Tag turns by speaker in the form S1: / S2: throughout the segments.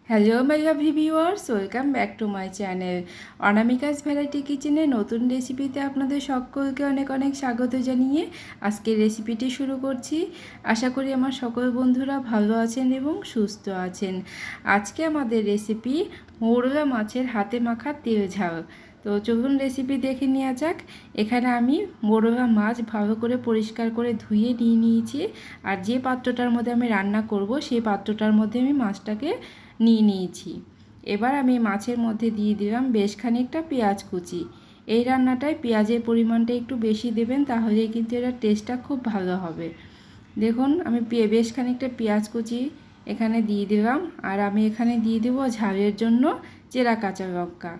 S1: Hello my lovely viewers, welcome back to my channel Anamika's variety কিচেনে নতুন রেসিপিতে আপনাদের সকলকে অনেক অনেক স্বাগত জানিয়ে আজকের রেসিপিটি শুরু করছি। আশা করি আমার সকল বন্ধুরা ভালো আছেন এবং সুস্থ আছেন। আজকে আমাদের রেসিপি মোরলা মাছের হাতে মাখা তেল ঝাল। তো চলুন রেসিপি দেখে নেওয়া যাক। এখানে আমি মোরলা মাছ ভালো করে পরিষ্কার করে ধুয়ে নিয়ে নিয়েছি, আর যে পাত্রটার মধ্যে আমি রান্না করব সেই পাত্রটার মধ্যে আমি মাছটাকে নিয়ে নিয়েছি। এবার আমি মাছের মধ্যে দিয়ে দিলাম বেশ খানিকটা পেঁয়াজ কুচি। এই রান্নাটায় পেঁয়াজের পরিমাণটা একটু বেশি দেবেন, তাহলে কিন্তু এর টেস্টটা খুব ভালো হবে। দেখুন আমি বেশ খানিকটা পেঁয়াজ কুচি এখানে দিয়ে দিলাম, আর আমি এখানে দিয়ে দেবো ঝালের জন্য চেরা কাঁচা লঙ্কা।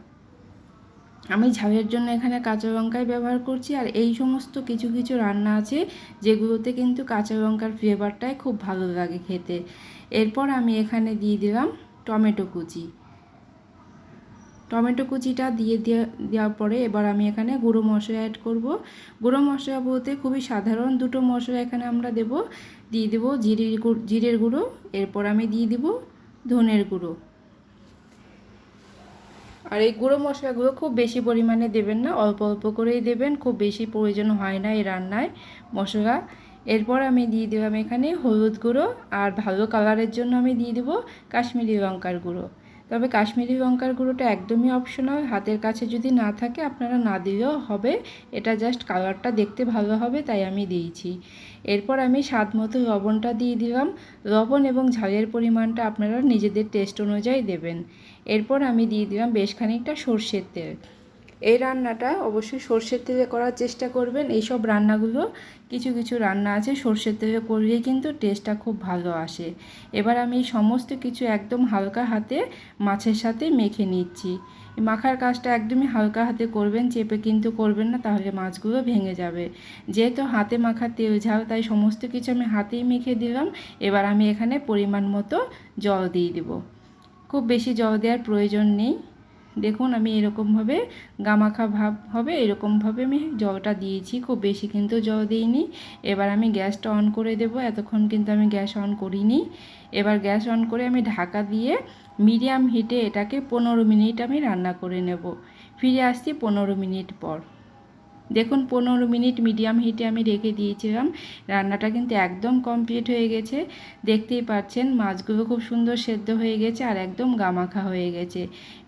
S1: আমি ঝালের জন্য এখানে কাঁচা লঙ্কাই ব্যবহার করছি, আর এই সমস্ত কিছু কিছু রান্না আছে যেগুলোতে কিন্তু কাঁচা লঙ্কার ফ্লেভারটাই খুব ভালো লাগে খেতে। এরপর আমি এখানে দিয়ে দিলাম টমেটো কুচি। টমেটো কুচিটা দেওয়ার পরে এবার আমি এখানে গুঁড়ো মশলা অ্যাড করব। গুঁড়ো মশলা বলতে খুবই সাধারণ দুটো মশলা এখানে আমরা দিয়ে দেবো জিরের গুঁড়ো, এরপর আমি দিয়ে দিব ধনের গুঁড়ো। আর এই গুঁড়ো মশলাগুলো খুব বেশি পরিমাণে দেবেন না, অল্প অল্প করেই দেবেন, খুব বেশি প্রয়োজন হয় না এই রান্নায় মশলা। এরপর আমি দিয়ে দিলাম এখানে হলুদ গুঁড়ো, আর ভালো কালারের জন্য আমি দিয়ে দেবো কাশ্মীরি লঙ্কার গুঁড়ো। তবে কাশ্মীরি লঙ্কার গুঁড়োটা একদমই অপশনাল, হাতের কাছে যদি না থাকে আপনারা না দিলেও হবে, এটা জাস্ট কালারটা দেখতে ভালো হবে তাই আমি দিয়েছি। এরপর আমি স্বাদ মতো লবণটা দিয়ে দিলাম। লবণ এবং ঝালের পরিমাণটা আপনারা নিজেদের টেস্ট অনুযায়ী দেবেন। এরপর আমি দিয়ে দিলাম বেশ খানিকটা সর্ষের তেল। এই রান্নাটা অবশ্যই সর্ষের তেলে করার চেষ্টা করবেন। এইসব রান্নাগুলো কিছু কিছু রান্না আছে সর্ষের তেলে করলেই কিন্তু টেস্টটা খুব ভালো আসে। এবার আমি সমস্ত কিছু একদম হালকা হাতে মাছের সাথে মেখে নিচ্ছি। মাখার কাজটা একদমই হালকা হাতে করবেন, চেপে কিন্তু করবেন না, তাহলে মাছগুলো ভেঙে যাবে। যেহেতু হাতে মাখা তেল ঝাল, তাই সমস্ত কিছু আমি হাতেই মেখে দিলাম। এবার আমি এখানে পরিমাণ মতো জল দিয়ে দেব। খুব বেশি জল দেওয়ার প্রয়োজন নেই। দেখুন আমি এরকমভাবে গামাখা ভাব হবে এরকমভাবে আমি জলটা দিয়েছি, খুব বেশি কিন্তু জল দিইনি। এবার আমি গ্যাসটা অন করে দেব। এতক্ষণ কিন্তু আমি গ্যাস অন করিনি। এবার গ্যাস অন করে আমি ঢাকা দিয়ে মিডিয়াম হিটে এটাকে 15 মিনিট আমি রান্না করে নেব। ফিরে আসছি 15 মিনিট পর। দেখুন 15 মিনিট মিডিয়াম হিটে আমি রেখে দিয়েছিলাম। রান্নাটা কিন্তু একদম কমপ্লিট হয়ে গেছে। দেখতেই পাচ্ছেন মাছগুলো খুব সুন্দর সেদ্ধ হয়ে গেছে আর একদম গামাখা হয়ে গেছে।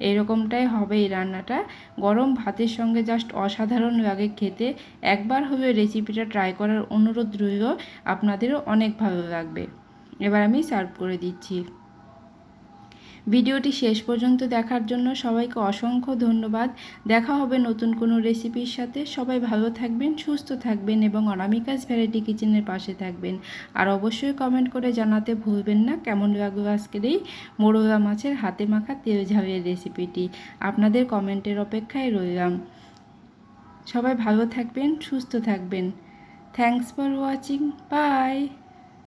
S1: এরকমটাই হবে এই রান্নাটা। গরম ভাতের সঙ্গে জাস্ট অসাধারণ লাগে খেতে। একবার হলেও রেসিপিটা ট্রাই করার অনুরোধ রইল, আপনাদেরও অনেক ভালো লাগবে। এবার আমি সার্ভ করে দিচ্ছি। ভিডিওটি শেষ পর্যন্ত দেখার জন্য সবাইকে অসংখ্য ধন্যবাদ। দেখা হবে নতুন কোনো রেসিপির সাথে। সবাই ভালো থাকবেন, সুস্থ থাকবেন এবং অনামিকাস ভ্যারাইটি কিচেনের পাশে থাকবেন। আর অবশ্যই কমেন্ট করে জানাতে ভুলবেন না কেমন লাগলো আজকের এই মোরলা মাছের হাতে মাখা তেল ঝালের রেসিপিটি। আপনাদের কমেন্টের অপেক্ষায় রইলাম। সবাই ভালো থাকবেন, সুস্থ থাকবেন। Thanks for watching. বাই।